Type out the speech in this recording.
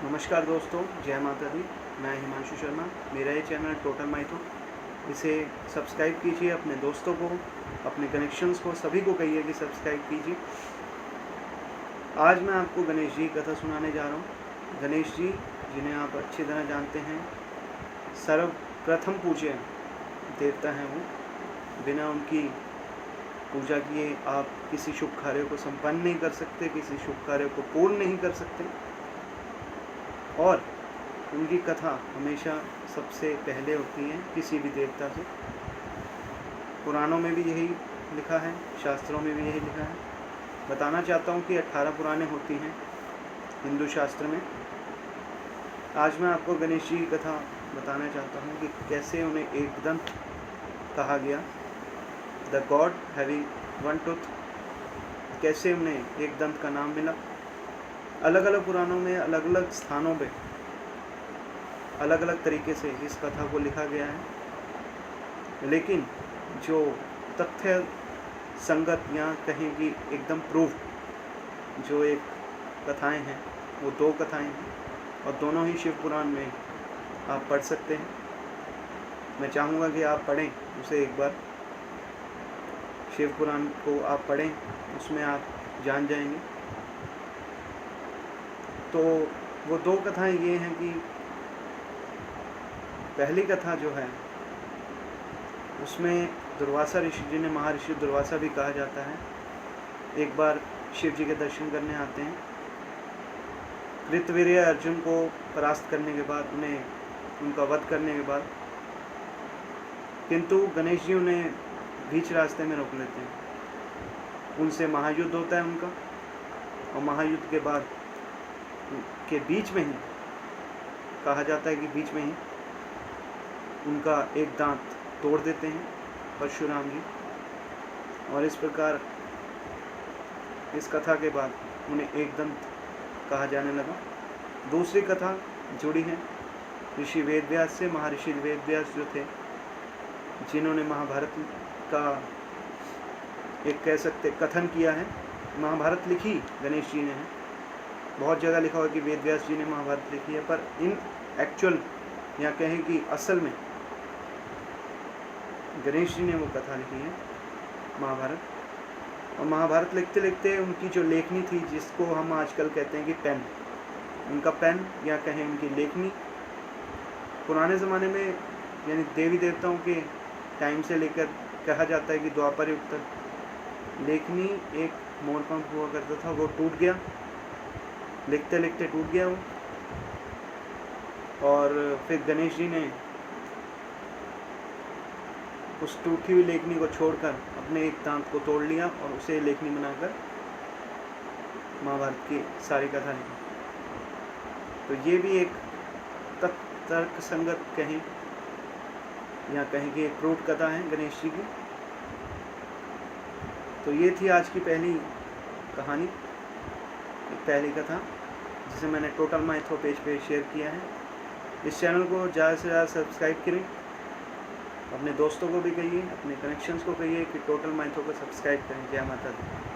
नमस्कार दोस्तों, जय माता दी। मैं हिमांशु शर्मा। मेरा ये चैनल टोटल माइथो, इसे सब्सक्राइब कीजिए। अपने दोस्तों को, अपने कनेक्शंस को, सभी को कहिए कि सब्सक्राइब कीजिए। आज मैं आपको गणेश जी की कथा सुनाने जा रहा हूँ। गणेश जी, जिन्हें आप अच्छी तरह जानते हैं, सर्वप्रथम पूज्य देवता हैं। वो बिना उनकी पूजा किए आप किसी शुभ कार्य को संपन्न नहीं कर सकते, किसी शुभ कार्य को पूर्ण नहीं कर सकते। और उनकी कथा हमेशा सबसे पहले होती है किसी भी देवता से। पुराणों में भी यही लिखा है, शास्त्रों में भी यही लिखा है। बताना चाहता हूँ कि 18 पुराणें होती हैं हिंदू शास्त्र में। आज मैं आपको गणेश जी की कथा बताना चाहता हूँ कि कैसे उन्हें एकदंत कहा गया, the God having one tooth. कैसे उन्हें एकदंत का नाम मिला। अलग अलग पुराणों में अलग अलग स्थानों पे अलग अलग तरीके से इस कथा को लिखा गया है, लेकिन जो तथ्य संगत या कहें कि एकदम प्रूफ जो एक कथाएं हैं, वो दो कथाएं हैं और दोनों ही शिव पुराण में आप पढ़ सकते हैं। मैं चाहूँगा कि आप पढ़ें उसे एक बार। शिव पुराण को आप पढ़ें, उसमें आप जान जाएंगे। तो वो दो कथाएं ये हैं कि पहली कथा जो है उसमें दुर्वासा ऋषि, जिन्हें महर्षि दुर्वासा भी कहा जाता है, एक बार शिव जी के दर्शन करने आते हैं। कृतवीर्य अर्जुन को परास्त करने के बाद, उन्हें उनका वध करने के बाद, किंतु गणेश जी उन्हें बीच रास्ते में रोक लेते हैं। उनसे महायुद्ध होता है उनका, और महायुद्ध के बाद के बीच में ही, कहा जाता है कि बीच में ही उनका एक दांत तोड़ देते हैं परशुराम जी। और इस प्रकार इस कथा के बाद उन्हें एकदंत कहा जाने लगा। दूसरी कथा जुड़ी है ऋषि वेदव्यास से। महर्षि वेदव्यास जो थे, जिन्होंने महाभारत का एक कह सकते कथन किया है। महाभारत लिखी गणेश जी ने है। बहुत जगह लिखा हुआ कि वेदव्यास जी ने महाभारत लिखी है, पर इन एक्चुअल या कहें कि असल में गणेश जी ने वो कथा लिखी है, महाभारत। और महाभारत लिखते लिखते उनकी जो लेखनी थी, जिसको हम आजकल कहते हैं कि पेन, उनका पेन या कहें उनकी लेखनी, पुराने ज़माने में यानी देवी देवताओं के टाइम से लेकर कहा जाता है कि द्वापर युग तक लेखनी एक मोरपंख हुआ करता था, वो टूट गया, लिखते लिखते टूट गया वो। और फिर गणेश जी ने उस टूटी हुई लेखनी को छोड़कर अपने एक दांत को तोड़ लिया और उसे लेखनी बनाकर महाभारत की सारी कथा लिखी। तो ये भी एक तर्क संगत कहें या कहें कि एक प्रूफ कथा है गणेश जी की। तो ये थी आज की पहली कहानी, पहली कथा, जिसे मैंने टोटल माइथो पेज पे शेयर किया है। इस चैनल को ज़्यादा से ज़्यादा सब्सक्राइब करें। अपने दोस्तों को भी कहिए, अपने कनेक्शंस को कहिए कि टोटल माइथो को सब्सक्राइब करें। जय माता दी।